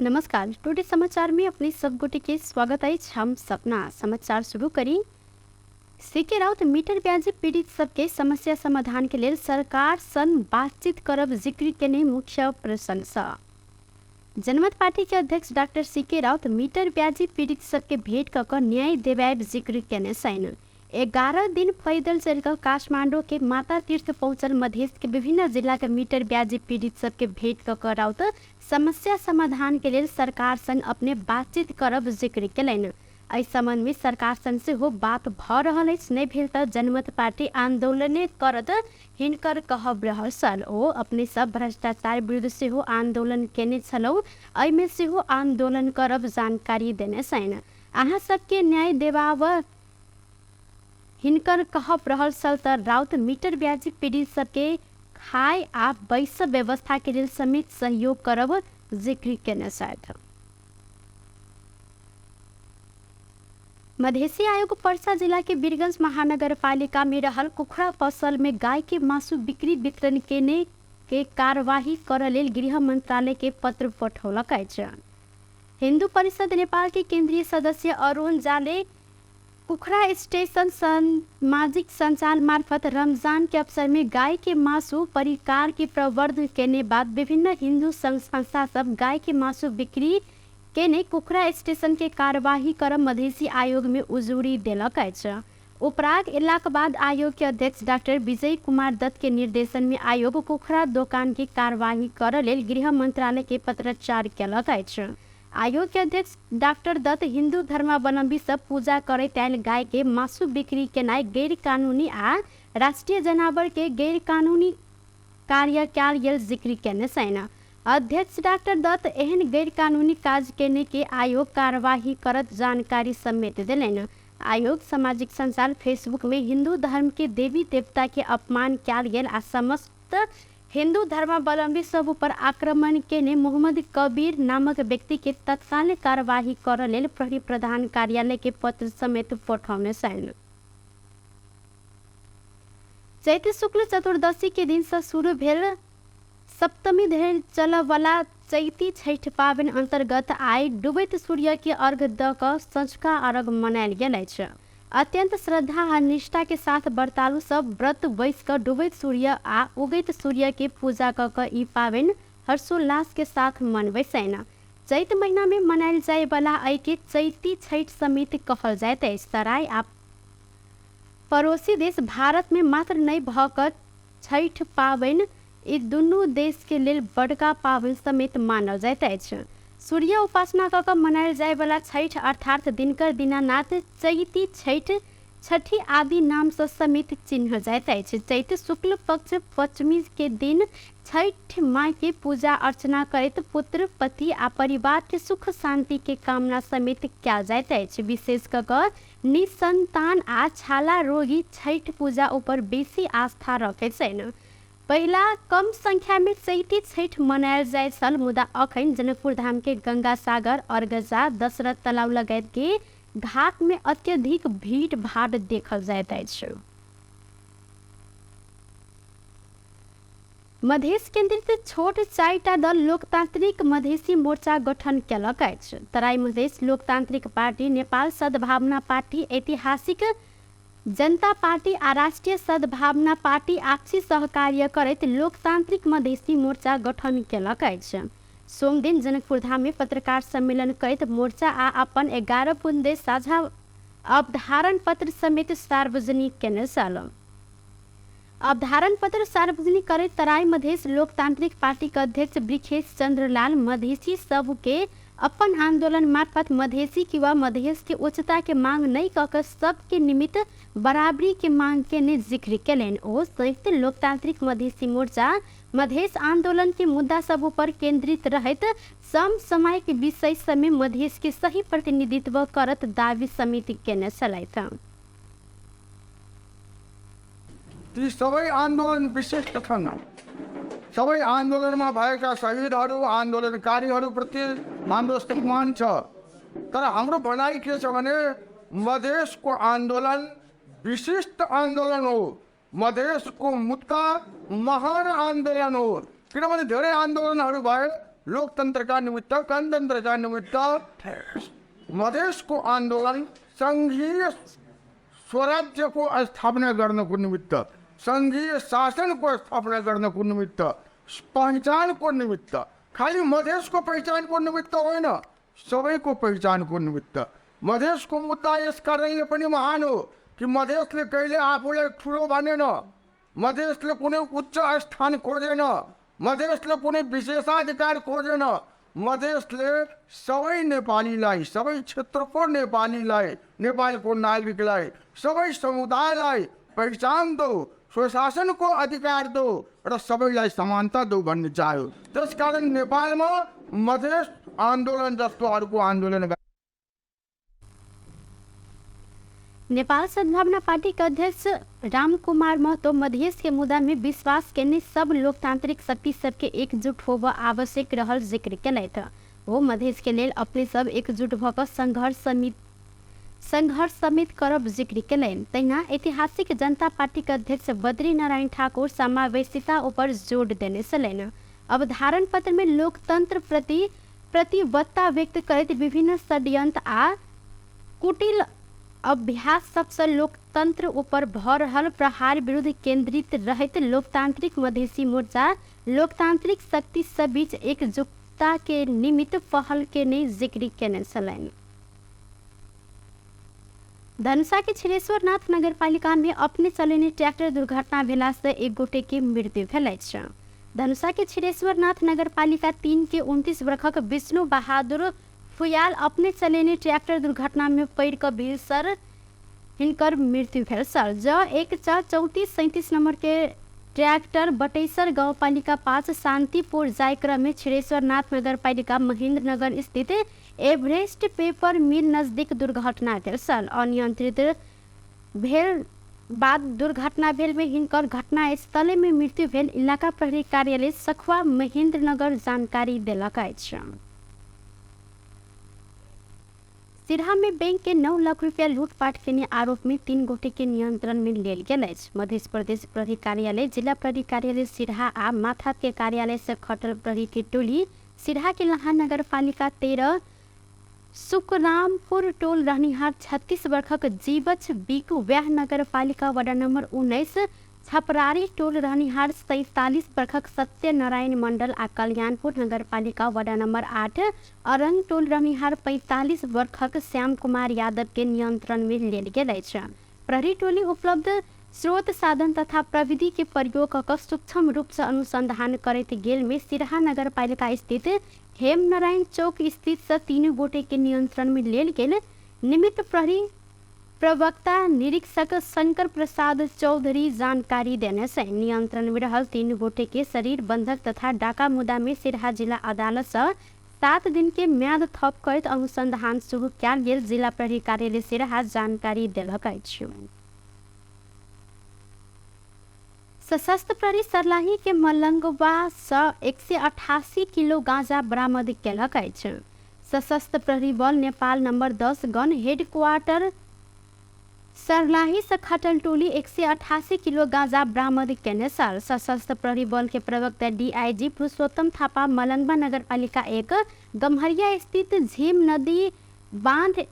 नमस्कार। टुडे समाचार में अपने सब गोटे के स्वागत है। हम सपना समाचार शुरू करी। सीके राउत मीटर ब्याजी पीड़ित सबके समस्या समाधान के लिए सरकार सन बातचीत करब जिक्र के ने मुख्य प्रशंसा। जनमत पार्टी के अध्यक्ष डॉक्टर सीके राउत मीटर ब्याजी पीड़ित सबके भेंट कर न्याय देवायब जिक्र के सैन 11 दिन पैदल चलकर काठमांडू के माता तीर्थ पहुंचल मधेश के विभिन्न जिला के मीटर ब्याजी पीड़ित सबके भेंट कर राउत समस्या समाधान के लिए सरकार संग अपने बातचीत करब जिक्र कैलन। इस संबंध में सरकार संग से हो बात भ रहल नहीं भेल त जनमत पार्टी आंदोलन करत हिनकर कहब रहल सल। ओ अपने सब भ्रष्टाचार विरुद्ध से हो आंदोलन केने छलौ, एमे से हो आंदोलन करब जानकारी देने सैन। अहाँ सबके न्याय देवाव हिनकर कहब रहल सल त राउत मीटर ब्याजी पीड़ित सबके खाए आ बैस व्यवस्था के लिए समेत सहयोग करब जिक्र केने साथ। मधेसी आयोग पर्सा जिला के वीरगंज महानगर पालिका में रहल कुखरा फसल में गाय के मासु बिक्री वितरण केने के कार्यवाही कर लेल गृह मंत्रालय के पत्र पठौलक अछि। हिंदू परिषद नेपाल के केंद्रीय सदस्य अरुण जाले कुखरा स्टेशन सामाजिक संचाल मार्फत रमजान के अवसर में गाय के मासु परिकार के प्रवर्धन केने बाद विभिन्न हिंदू संस्था सब गाय के मासु बिक्री केने कुखरा स्टेशन के कार्यवाही कर मधेसी आयोग में उजूरी देलक अछि। उपराग एलाक बाद आयोग के अध्यक्ष डॉक्टर विजय कुमार दत्त के निर्देशन में आयोग कुखरा दुकान की कार्यवाही कर लेल गृह मंत्रालय के पत्राचार केलक अछि। आयोग के अध्यक्ष डॉक्टर दत्त हिंदू धर्मावलंबी सब पूजा करैत आयल गाय के मासु बिक्री केनाई गैर कानूनी आ राष्ट्रीय जनावर के गैर कानूनी कार्य कैल जिक्र केने सैन। अध्यक्ष डॉक्टर दत्त एहन गैर कानूनी काज केने के आयोग कार्यवाही करत जानकारी समेत दिलन। आयोग सामाजिक संचार फेसबुक में हिंदू धर्म के देवी देवता के अपमान कैल गेल आ समस्त हिंदू धर्मावलंबी सब पर आक्रमण केने मोहम्मद कबीर नामक व्यक्ति के तत्काल कार्यवाही कर लेल प्रहरी प्रधान कार्यालय के पत्र समेत पठौने सैन। चैत शुक्ल चतुर्दशी के दिन से शुरू भेल सप्तमी धरि चल वाला चैती छठ पाबनि अंतर्गत आई डूबैत सूर्य के अर्घ द क संझका अर्घ मनायल गेल अछि। अत्यंत श्रद्धा आ निष्ठा के साथ व्रतालु सब व्रत बैस कर डूबैत सूर्य आ उगैत सूर्य के पूजा क ई पाबनि हर्षोल्लास के साथ मनबै सैन। चैत महीना में मनायल जाय वाला एहि के चैती छठ समिति कहल जाइत अछि। तराई आ पड़ोसी देश भारत में मात्र नहीं भऽ छठ पाबनि ई दुनू देश के लेल बड़का पाबनि समेत मानल जाइत अछि। सूर्य उपासना क मनायल जाय वाला छठ अर्थात दिनकर दीनानाथ चैती छठ छठी आदि नाम से समेत चिन्हल जाइत अछि। चैत शुक्ल पक्ष पंचमी के दिन छठ माई के पूजा अर्चना करैत पुत्र पति आ परिवार के सुख शांति के कामना समेत कयल जाइत अछि। विशेष क निसंतान आ छाला रोगी छठ पूजा ऊपर बेसी आस्था रखैत छथि। पहला कम संख्या में चैती छठ मनायल जाय सल, मुदा अखन जनकपुर धाम के गंगा सागर अर्गजा दशरथ तालाब लगायत के घाट में अत्यधिक भीड़ भाड़ देखल जाइत अछि। मधेश केंद्रित छोट 4टा दल लोकतांत्रिक मधेसी मोर्चा गठन केलक अछि। तराई मधेश लोकतांत्रिक पार्टी, नेपाल सद्भावना पार्टी, ऐतिहासिक जनता पार्टी आ राष्ट्रीय सद्भावना पार्टी आपसी सहकार्य करैत लोकतांत्रिक मधेसी मोर्चा गठन केलक अछि। सोम दिन जनकपुर धाम में पत्रकार सम्मेलन करैत मोर्चा आ अपन 11 बुंदे साझा अवधारण पत्र समेत सार्वजनिक केने छल। अवधारण पत्र सार्वजनिक करैत तराई मधेश लोकतांत्रिक पार्टी के अध्यक्ष ब्रिखेश चंद्रलाल मधेसी सब के अपन आंदोलन मार्फत मधेसी की व मधेश के उच्चता के मांग नहीं ककर सबके निमित्त बराबरी के मांग के ने जिक्र कैलन। ओ संयुक्त लोकतांत्रिक मधेसी मोर्चा मधेश आंदोलन के मुद्दा सब पर केंद्रित रहत समसामयिक विषय सब में मधेश के सही प्रतिनिधित्व करत दावी समिति केने छलैथ। सबै आन्दोलन विशिष्ट छन्। सबै आन्दोलनमा भएका शहीदहरू आन्दोलनकारीहरूप्रति हाम्रो सम्मान छ। तर हाम्रो भनाइ के छ भने मधेसको आन्दोलन विशिष्ट आन्दोलन हो। मधेसको मुद्दा महान आन्दोलन हो। किनभने धेरै आन्दोलनहरू भए लोकतंत्र का निमित्त, गणतंत्र का निमित्त मधेश को आंदोलन संघीय स्वराज्य को स्थापना गर्नको निमित्त, संघीय शासन को स्थापना गर्नको निमित्त, पहिचानको निमित्त, खाली मधेसको पहिचानको निमित्त होइन, सबैको पहिचानको निमित्त। मधेसको मुद्दा यस कारणले पनि महान हो कि मधेसले कहिले आफूलाई ठुलो भनेन, मधेसले कुनै उच्च स्थान खोजेन, मधेसले कुनै विशेषाधिकार खोजेन। मधेसले सबै नेपालीलाई, सबै क्षेत्रको नेपालीलाई, नेपालको नागरिकलाई, सबै समुदायलाई पहिचान दो, स्वशासनको अधिकार दो र सबैलाई समानता दो भन्ने चाह्यो। त्यसकारण नेपालमा मधेस आन्दोलन जस्तो अर्को आन्दोलन। नेपाल सद्भावना पार्टी के अध्यक्ष रामकुमार महतो मधेश के मुद्दा में विश्वास करने सब लोकतांत्रिक शक्ति सबके एकजुट होबा आवश्यक रहल जिक्र केले था। वो मधेश के लेल अपने सब एकजुट भकर संघर्ष समित करब जिक्र केलैन। तहिना ऐतिहासिक जनता पार्टी के अध्यक्ष बद्री नारायण ठाकुर समावेशिता ऊपर जोड़ देने छलैन। अवधारण पत्र में लोकतंत्र प्रति प्रतिबद्धता व्यक्त करते विभिन्न षड्यंत्र आ कुटिल अभ्यास सबसे लोकतंत्र ऊपर भ रहल प्रहार विरुद्ध केंद्रित रहत लोकतांत्रिक मधेसी मोर्चा लोकतांत्रिक शक्ति सब बीच एकजुटता के निमित्त पहल के ने जिक्र केने छलैन। धनुषा के छिरेश्वरनाथ नगर पालिका में अपने चलेने ट्रैक्टर दुर्घटना भेला से एक गोटे के मृत्यु भेल छ। धनुषा के छिरेश्वरनाथ नगर पालिका 3 के 29 वर्षक विष्णु बहादुर फुयाल अपने चलेने ट्रैक्टर दुर्घटना में पैर क भीलसर हिनकर मृत्यु भेल सर। ज 1-34-37 नंबर के ट्रैक्टर बटेसर गाउँपालिका 5 शान्तिपुर जाय क्रम में छिरेश्वरनाथ नगर पालिका महेंद्र नगर स्थित एभरेस्ट पेपर मिल नजदीक दुर्घटना भेल सर। अनियंत्रित भेल बाद दुर्घटना भेल में हिनकर घटना स्थल में मृत्यु भेल इलाका प्रहरी कार्यालय सखुआ महेंद्र नगर जानकारी देलक अछि। सिरहा में बैंक के 9 लाख रुपया लूटपाट के आरोप में 3 गोटे के नियंत्रण में लेल गेल अछि। मध्य प्रदेश प्रहरी कार्यालय, जिला प्रहरी कार्यालय सिरहा आ माथा के कार्यालय से खटल प्रहरी की टोली सिरहा के लहा नगर पालिका 13 सुखरामपुर टोल रहनिहार 36 वर्षक जीवछ बीकू व्याह नगर पालिका वडा नंबर 19 छपरारी टोल रहनिहार 47 वर्षक सत्यनारायण मंडल आ कल्याणपुर नगर पालिका वडा नंबर 8 अरंग टोल रहनिहार 45 वर्षक श्याम कुमार यादव के नियंत्रण में लेल गेल अछि। प्रहरी टोली उपलब्ध स्रोत साधन तथा प्रविधि के प्रयोग क सूक्ष्म रूप से अनुसंधान करते गेल में सिरहा नगर पालिका स्थित हेमनारायण चौक स्थित से 3 गोटे के नियंत्रण में लेल गेल। निमित्त प्रहरी प्रवक्ता निरीक्षक शंकर प्रसाद चौधरी जानकारी देने से नियंत्रण में रहल 3 गोटे के शरीर बंधक तथा डाका मुद्दा में सिरहा जिला अदालत से 7 दिन के म्याद थप करत अनुसंधान शुरू कयल गेल जिला प्रहरी कार्यालय सिरहा जानकारी देलक अछि। सशस्त्र प्रहरी सर्लाही के मलंगवा से 188 किलो गांजा बरामद केलक अछि। सशस्त्र प्रहरी बल Nepal number 10 gun headquarter Sarlahi से खटल टोली 188 किलो गांजा बरामद केने साल। सशस्त्र प्रहरी बल के प्रवक्ता डीआईजी पुरुषोत्तम थापा मलंगवा नगर पालिका 1 गम्हरिया स्थित झीम नदी बांध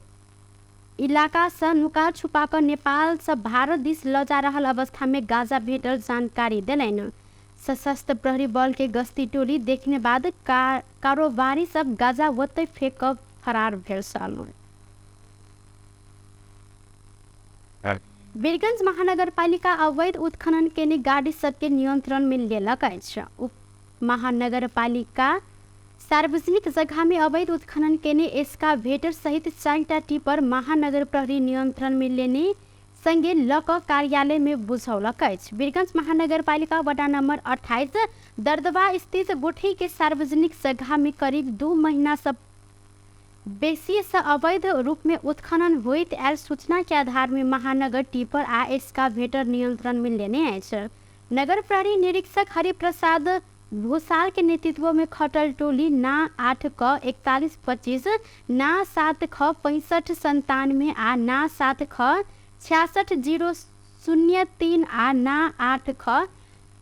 इलाका से नुका छुपाकर नेपाल से भारत दिस ल जा रहल अवस्था में गांजा भेटल जानकारी दिलैन। सशस्त्र प्रहरी बल के गश्ती टोली देखने बाद कारोबारी सब गांजा ओतै फेंक फरार भेल साल। वीरगंज महानगर पालिका अवैध उत्खनन केने गाड़ी सबके नियंत्रण में लेलक अछि। उप महानगर पालिका सार्वजनिक जगह में अवैध उत्खनन केने एस्कावेटर सहित 4टा टिपर महानगर प्रहरी नियंत्रण में लेने संगे लक कार्यालय में बुझौलक अछि। वीरगंज महानगर पालिका वडा नंबर 28 दर्दवा स्थित बुठी के सार्वजनिक जगह में करीब 2 महीना से बेसी से अवैध रूप में उत्खनन होइत आयल सूचना के आधार में महानगर टिपर आ एस्कावेटर नियंत्रण में लेने अछि। नगर प्रहरी निरीक्षक हरिप्रसाद भूसाल के नेतृत्व में खटल टोली ना 8 क 4125 ना 7 ख 6597 आ ना 7 ख 66003 आ ना 8 ख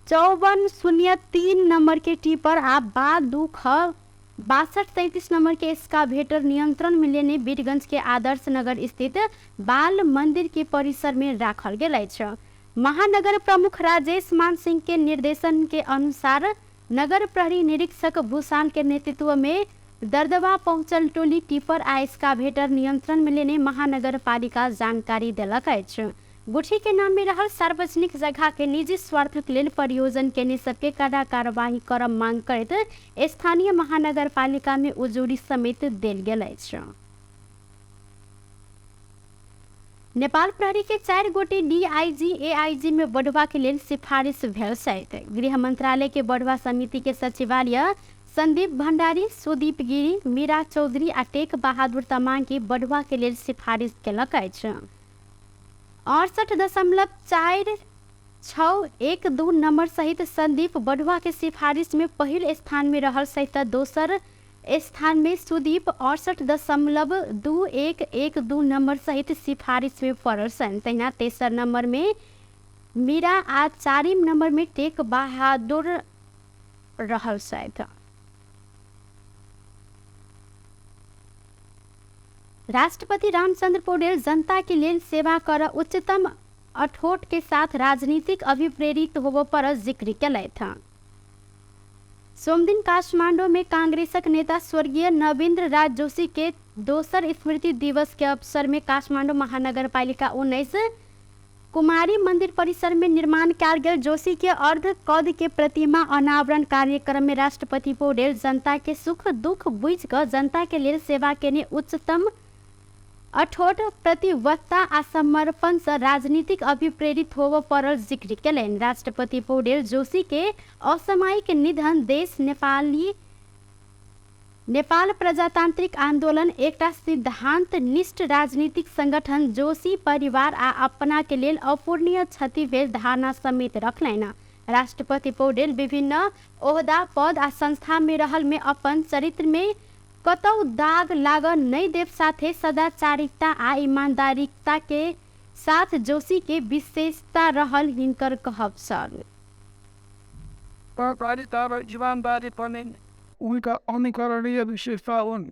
5403 नंबर के टिपर आ बा 2 ख 62-33 नंबर के एक्सकावेटर नियंत्रण में लेने वीरगंज के आदर्श नगर स्थित बाल मंदिर के परिसर में राखल गेल अछि। महानगर प्रमुख राजेश मान सिंह के निर्देशन के अनुसार नगर प्रहरी निरीक्षक भूषाल के नेतृत्व में दर्दवा पहुंचल टोली टिपर आ एक्सकावेटर नियंत्रण में लेने महानगर पालिका जानकारी देलक अछि। गुठी के नाम में रहल सार्वजनिक जगह के निजी स्वार्थक लेल प्रयोजन केने सबके कड़ा कार्यवाही करब मांग करैत स्थानीय महानगर पालिका में उजूरी समेत देल गेल अछि। नेपाल प्रहरी के 4 गोटे डीआईजी एआईजी में बढ़वा के लेल सिफारिश भेल छथि। गृह मंत्रालय के बढ़वा समिति के सचिवालय संदीप भंडारी, सुदीप गिरी, मीरा चौधरी आ टेक बहादुर तमांग के बढ़वा के लेल सिफारिश केलक अछि। 68.4612 नंबर सहित संदीप बढ़वा के सिफारिश में पहिल स्थान में रहल सहित दोसर स्थान में सुदीप 68.2112 नंबर सहित सिफारिश में पड़ल छन्। तहिना तेसर नंबर में मीरा आ चारिम नंबर में टेक बहादुर रहल छथि। राष्ट्रपति रामचंद्र पौडेल जनता के लिए सेवा कर उच्चतम अठोट के साथ राजनीतिक अभिप्रेरित होबो पर जिक्र केलथि। सोमदिन काठमांडू में कांग्रेसक नेता स्वर्गीय नवीन्द्र राज जोशी के दोसर स्मृति दिवस के अवसर में काठमांडू महानगर पालिका 19 कुमारी मंदिर परिसर में निर्माण कयल गेल जोशी के अर्ध कद के प्रतिमा अनावरण कार्यक्रम में राष्ट्रपति पौडेल जनता के सुख दुख बुझ कर जनता के लिए सेवा केने उच्चतम अठोट प्रतिबद्धता आ समर्पण से राजनीतिक अभिप्रेरित होबो पर जिक्र केलनि। राष्ट्रपति पौडेल जोशी के असामयिक निधन देश नेपाल प्रजातांत्रिक आंदोलन एकटा सिद्धांत निष्ठ राजनीतिक संगठन जोशी परिवार आ अपना के लेल अपूर्णीय क्षति भेल धारणा समेत रखलनि। राष्ट्रपति पौडेल विभिन्न ओहदा पद आ संस्था में रहल में अपन चरित्र में कतौ दाग लाग नहीं देव साथे सदाचारिता आ ईमानदारिता के साथ जोशी के विशेषता रहल हिनकर कहब छल। पत्रकारिता र ईमानदारी पनि उनका अनुकरणीय विशेषता हुन्।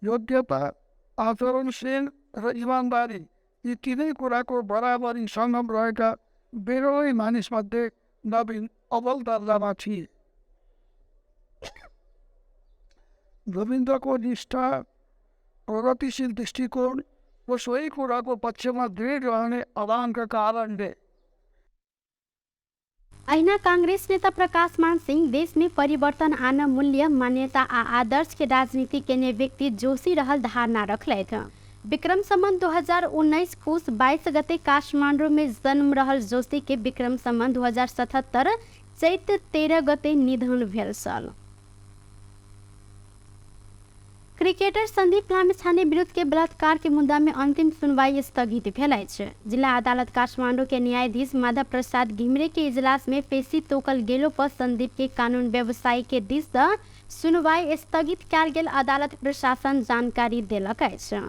योग्यता, आचरणशील र ईमानदारी यी तीनै कुराको बराबरी संगम रहेका बिरलै मानिसमध्ये नवीन अव्वल दर्जामा थिए। रविन्द्रको निष्ठा, प्रगतिशील दृष्टिकोण र सोही कुराको पक्षमा दृढ रहने आह्वानका कारणले अहिना कांग्रेस नेता प्रकाश मान सिंह देश में परिवर्तन आन मूल्य मान्यता आ आदर्श के राजनीति केने व्यक्ति जोशी रहल धारणा रखलथि। विक्रम संवत 2019 पुस 22 गते काठमांडू में जन्म रहल जोशी के विक्रम संवत 2077 चैत 13 गते निधन भेल छल। क्रिकेटर संदीप लामिछाने विरुद्ध के बलात्कार के मुद्दा में अंतिम सुनवाई स्थगित भेल अछि। जिला अदालत काठमांडू के न्यायाधीश माधव प्रसाद घिमरे के इजलास में पेशी तोकल गेलो पर संदीप के कानून व्यवसायी के दिस सँ सुनवाई स्थगित कयल गेल अदालत प्रशासन जानकारी देलक अछि।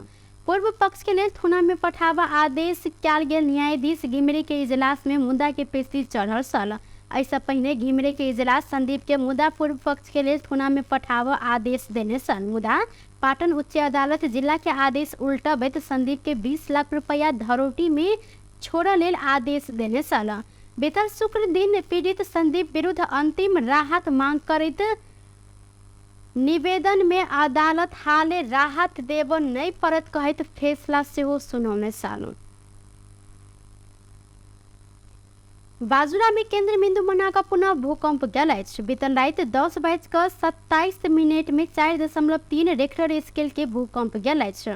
पूर्व पक्ष के लेल थुना में पठावा आदेश कयल गेल न्यायाधीश घिमरे के इजलास में मुद्दा के पेशी चढ़ल छल। ऐसा पहले घिमरे के इजलास संदीप के मुद्दा पूर्व पक्ष के लिए थुना में पठावा आदेश देने सन। मुद्दा पाटन उच्च अदालत जिला के आदेश उल्टबैत संदीप के 20 लाख रुपया धरोटी में छोड़ लेल आदेश देने सल। बीतल शुक्र दिन पीड़ित संदीप विरुद्ध अंतिम राहत मांग करैत निवेदन में अदालत हाले राहत देब नहीं पड़त कहैत फैसला सेहो सुनौने साल। बाजुरा में केंद्र बिंदु बनाकर पुनः भूकंप गेल अछि। बीतल रात 10:27 में 4.3 रेक्टर स्केल के भूकंप गेल अछि।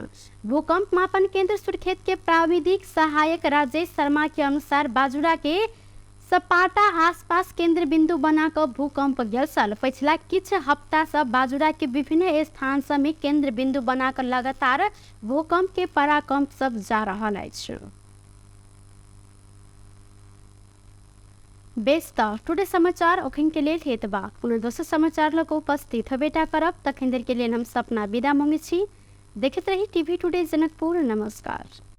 भूकंप मापन केंद्र सुर्खेत के प्राविधिक सहायक राजेश शर्मा के अनुसार बाजुरा के सपाटा आसपास केंद्र बिंदु बनाकर भूकंप गेल छल। पिछला किछ हफ्ता से बाजुरा के विभिन्न स्थान सब में केंद्र बिंदु बनाकर लगातार भूकंप के पराकंप सब जा रहल अछि। बेस त टुडे समाचार अखन के लेल हेतबा पुनः दोसर समाचार लग उपस्थित हेबेटा करब। तखन देर के लेल हम सपना विदा मांगे छी। देखते रही टीवी टुडे जनकपुर। नमस्कार।